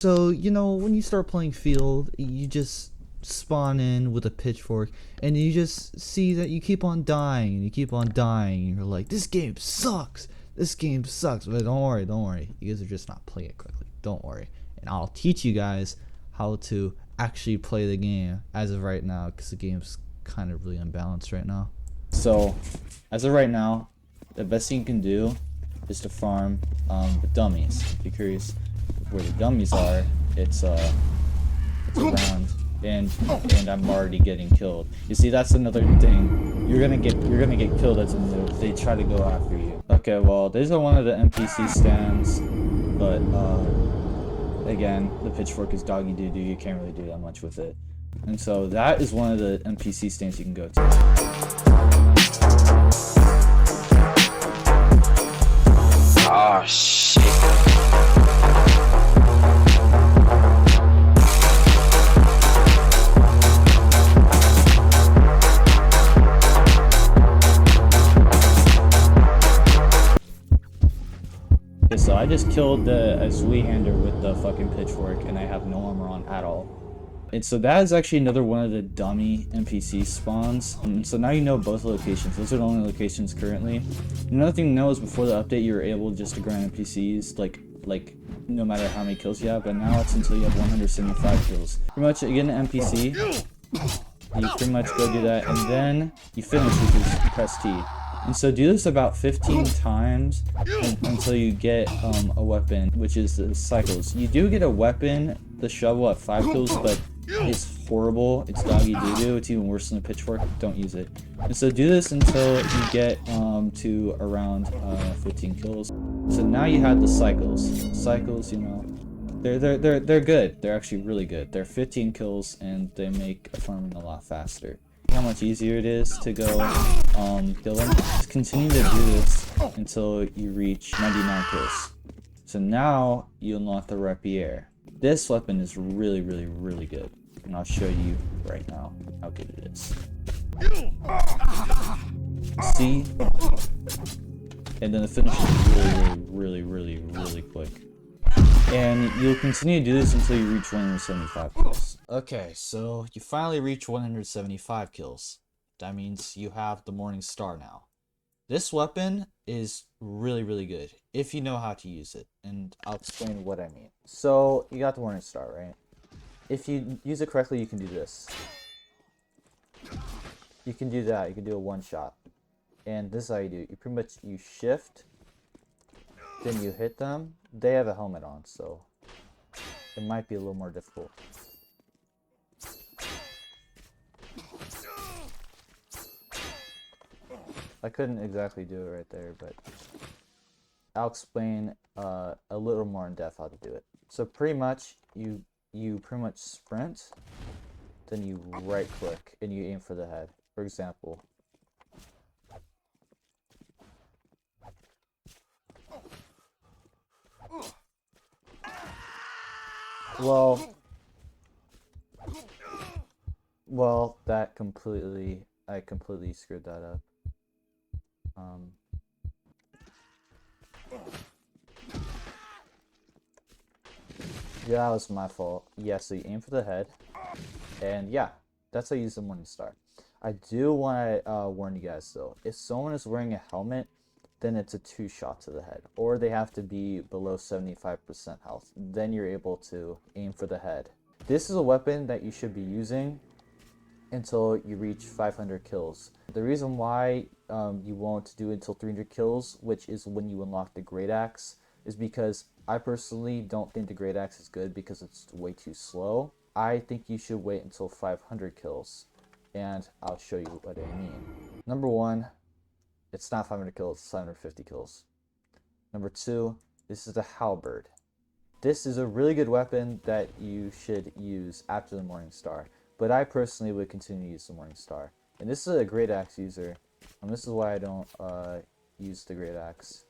So, when you start playing field, you just spawn in with a pitchfork, and you just see that you keep on dying, and you keep on dying, and you're like, this game sucks! This game sucks! But don't worry. You guys are just not playing it correctly. Don't worry. And I'll teach you guys how to actually play the game as of right now, because the game's kind of really unbalanced right now. So, as of right now, the best thing you can do is to farm the dummies. If you're curious where the dummies are, it's around, and I'm already getting killed. You see, that's another thing. You're gonna get killed as a noob. They try to go after you. Okay, well, these are one of the NPC stands, but again, the pitchfork is doggy doo doo. You can't really do that much with it, and so that is one of the NPC stands you can go to. Oh shit. Okay, so I just killed a Zweihander with the fucking pitchfork, and I have no armor on at all. And so that is actually another one of the dummy NPC spawns. So now you know both locations. Those are the only locations currently. Another thing to know is before the update, you were able just to grind NPCs like no matter how many kills you have. But now it's until you have 175 kills. Pretty much, you get an NPC. You pretty much go do that, and then you finish, which is press T. And so do this about 15 times until you get a weapon, which is the cycles. You do get a weapon, the shovel, at 5 kills, but it's horrible. It's doggy doo-doo. It's even worse than a pitchfork. Don't use it. And so do this until you get to around 15 kills. So now you have the cycles. Cycles, they're good. They're actually really good. They're 15 kills, and they make farming a lot faster. How much easier it is to go kill them. Just continue to do this until you reach 99 kills. So now you unlock the rapier. This weapon is really good, and I'll show you right now how good it is. See? And then the finish is really quick. And you'll continue to do this until you reach 175 kills. Okay, so you finally reach 175 kills. That means you have the Morning Star now. This weapon is really good if you know how to use it, and I'll explain what I mean. So you got the Morning Star, right? If you use it correctly, you can do this. You can do that. You can do a one shot, and this is how you do it. You pretty much shift, then you hit them. They have a helmet on, so it might be a little more difficult. I couldn't exactly do it right there, but I'll explain a little more in depth how to do it. So pretty much you pretty much sprint, then you right click and you aim for the head. For example, well, that I completely screwed that up. Yeah, that was my fault. Yeah, so you aim for the head, and yeah, that's how you use the Morning Star. I do want to warn you guys though, if someone is wearing a helmet, then it's a 2-shot to the head, or they have to be below 75% health. Then you're able to aim for the head. This is a weapon that you should be using until you reach 500 kills. The reason why you won't do it until 300 kills, which is when you unlock the Great Axe, is because I personally don't think the Great Axe is good because it's way too slow. I think you should wait until 500 kills, and I'll show you what I mean. Number 1, it's not 500 kills, it's 750 kills. Number 2, this is the halberd. This is a really good weapon that you should use after the Morning Star, but I personally would continue to use the Morning Star. And this is a Great Axe user, and this is why I don't use the Great Axe.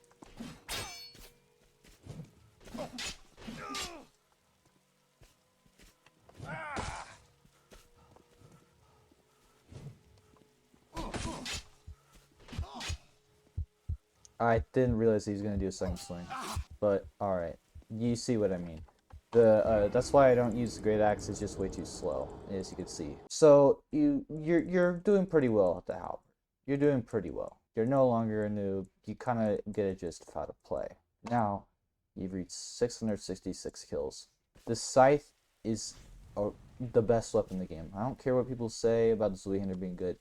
I didn't realize he was going to do a second swing, but alright, you see what I mean. That's why I don't use the great axe. It's just way too slow, as you can see. So you're doing pretty well at the halberd. You're doing pretty well. You're no longer a noob. You kind of get a gist of how to play. Now, you've reached 666 kills. The scythe is the best weapon in the game. I don't care what people say about the Zweihander being good.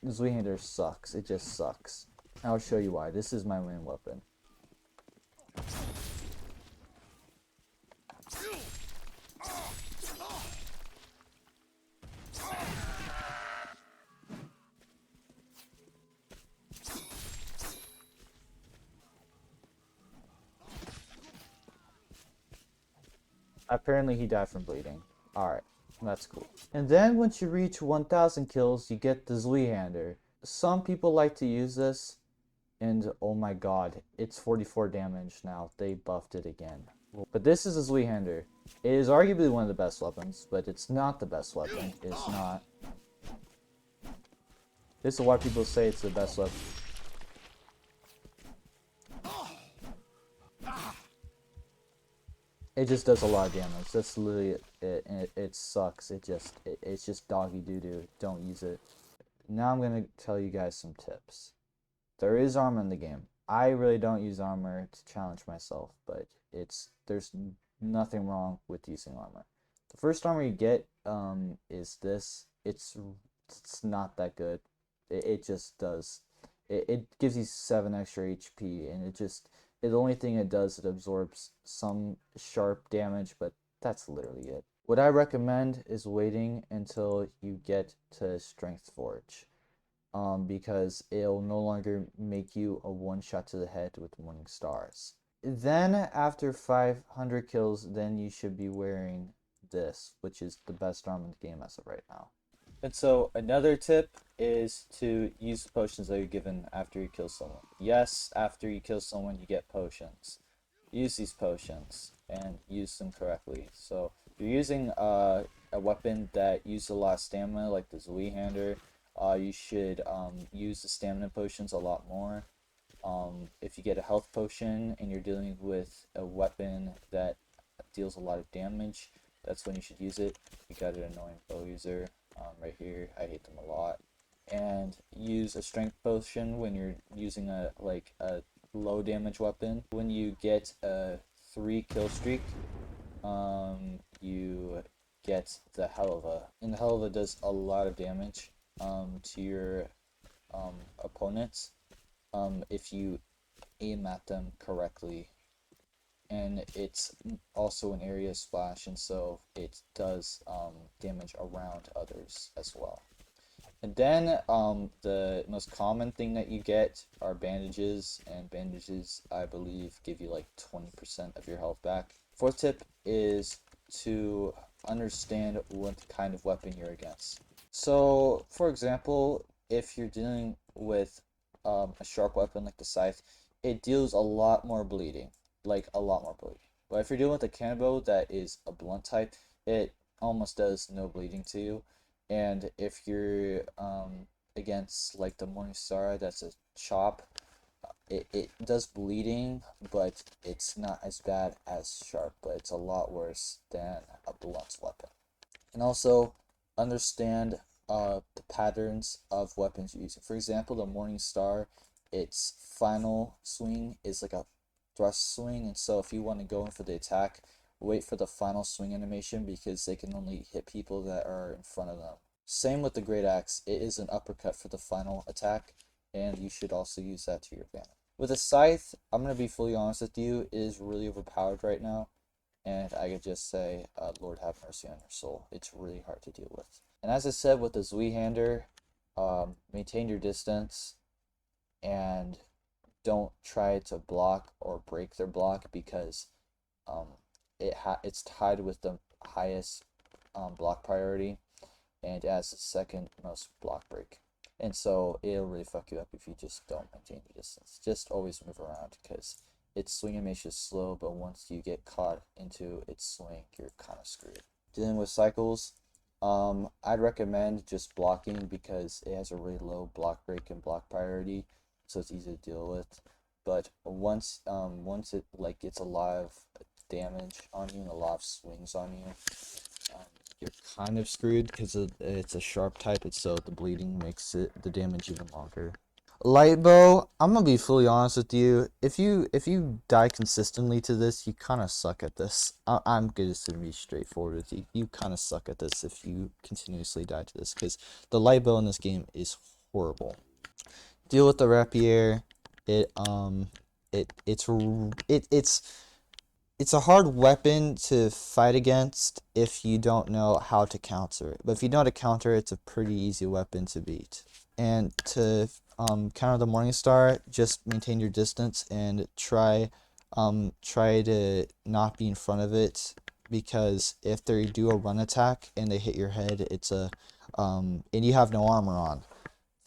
Zweihander sucks. It just sucks. I'll show you why. This is my main weapon. Apparently he died from bleeding. Alright, that's cool. And then once you reach 1000 kills, you get the Zweihander. Some people like to use this, and oh my god, it's 44 damage now. They buffed it again. But this is a Zweihander. It is arguably one of the best weapons, but it's not the best weapon. It's not. This is why people say it's the best weapon. It just does a lot of damage. That's literally it. It sucks. It's just doggy doo doo. Don't use it. Now I'm gonna tell you guys some tips. There is armor in the game. I really don't use armor to challenge myself, but there's nothing wrong with using armor. The first armor you get is this. It's not that good. It just does. It gives you 7 extra HP, and the only thing it does, it absorbs some sharp damage, but that's literally it. What I recommend is waiting until you get to Strength Forge, because it'll no longer make you a one-shot to the head with Morning Stars. Then after 500 kills, then you should be wearing this, which is the best armor in the game as of right now. And so another tip is to use the potions that you're given after you kill someone. Yes, after you kill someone, you get potions. Use these potions and use them correctly. So if you're using a weapon that uses a lot of stamina, like the Zweihander, you should use the stamina potions a lot more. If you get a health potion and you're dealing with a weapon that deals a lot of damage, that's when you should use it. You got an annoying bow user right here. I hate them a lot. And use a strength potion when you're using a low damage weapon. When you get a 3 kill streak, you get the Helva. And the Helva does a lot of damage to your opponents if you aim at them correctly. And it's also an area splash, and so it does damage around others as well. And then the most common thing that you get are bandages, and bandages, I believe, give you like 20% of your health back. Fourth tip is to understand what kind of weapon you're against. So, for example, if you're dealing with a sharp weapon like the scythe, it deals a lot more bleeding. Like a lot more bleeding. But if you're dealing with a cannonbow that is a blunt type, it almost does no bleeding to you. And if you're against like the Morningstar, that's a chop, it does bleeding, but it's not as bad as sharp, but it's a lot worse than a blunt weapon. And also understand the patterns of weapons you're using. For example, the Morningstar, its final swing is like a thrust swing, and so if you want to go in for the attack, wait for the final swing animation because they can only hit people that are in front of them. Same with the great axe, it is an uppercut for the final attack, and you should also use that to your advantage. With a scythe, I'm going to be fully honest with you, it is really overpowered right now, and I could just say, Lord have mercy on your soul. It's really hard to deal with. And as I said with the Zweihander, maintain your distance, and don't try to block or break their block because it's tied with the highest block priority, and it has the second most block break. And so it'll really fuck you up if you just don't maintain your distance. Just always move around because its swing animation is slow, but once you get caught into its swing, you're kind of screwed. Dealing with cycles, I'd recommend just blocking because it has a really low block break and block priority, so it's easy to deal with. But once it like gets a lot of damage on you and a lot of swings on you, you're kind of screwed because it's a sharp type, and so the bleeding makes the damage even longer. Light bow, I'm gonna be fully honest with you. If you die consistently to this, you kind of suck at this. I'm just gonna be straightforward with you. You kind of suck at this if you continuously die to this, because the light bow in this game is horrible. Deal with the rapier. It it it's it it's a hard weapon to fight against if you don't know how to counter it. But if you know how to counter it, it's a pretty easy weapon to beat. And to counter the Morningstar, just maintain your distance and try to not be in front of it, because if they do a run attack and they hit your head, it's a and you have no armor on,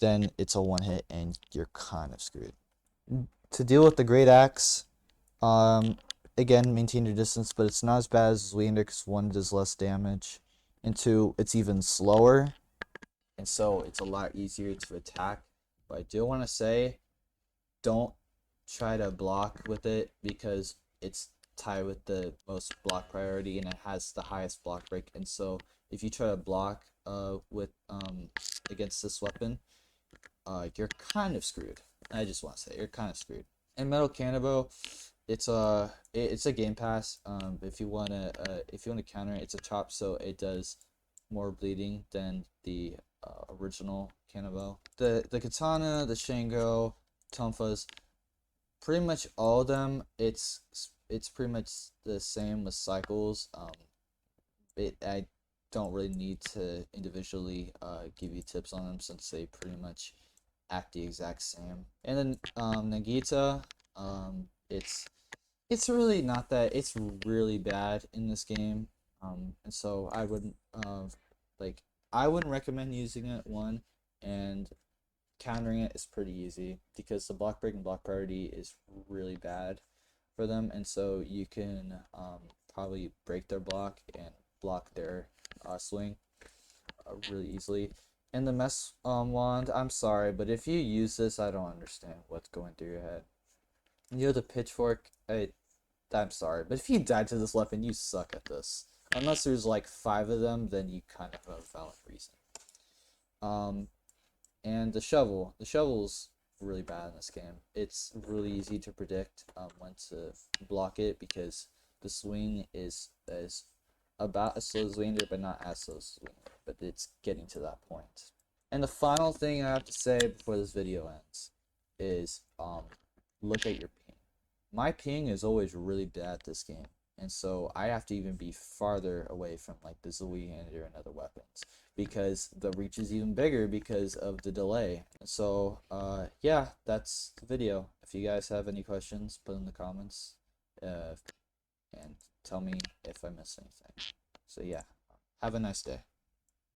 then it's a one hit and you're kind of screwed. To deal with the Great Axe, again, maintain your distance, but it's not as bad as Zweihander because one, does less damage, and two, it's even slower, and so it's a lot easier to attack. But I do want to say, don't try to block with it because it's tied with the most block priority and it has the highest block break. And so if you try to block with against this weapon, you're kind of screwed. I just want to say you're kind of screwed. And Metal Cannibal, it's a game pass. If you wanna counter it, it's a chop, so it does more bleeding than the original Cannibal. The katana, the Shango, Tonfas, pretty much all of them. It's pretty much the same with cycles. I don't really need to individually give you tips on them since they pretty much act the exact same. And then Nagita, it's really not that, it's really bad in this game, and so I wouldn't I wouldn't recommend using it, one, and countering it is pretty easy because the block break and block priority is really bad for them, and so you can probably break their block and block their swing really easily. And the mess wand, I'm sorry, but if you use this, I don't understand what's going through your head. You know, the pitchfork, I'm sorry, but if you died to this weapon, you suck at this. Unless there's like 5 of them, then you kind of have a valid reason. And the shovel's really bad in this game. It's really easy to predict when to block it because the swing is about as slow as Zweihander, but not as slow as Zweihander, but it's getting to that point. And the final thing I have to say before this video ends is look at your ping. My ping is always really bad this game, and so I have to even be farther away from like the Zweihander and other weapons because the reach is even bigger because of the delay. So yeah, that's the video. If you guys have any questions, put in the comments and tell me if I missed anything. So yeah, have a nice day.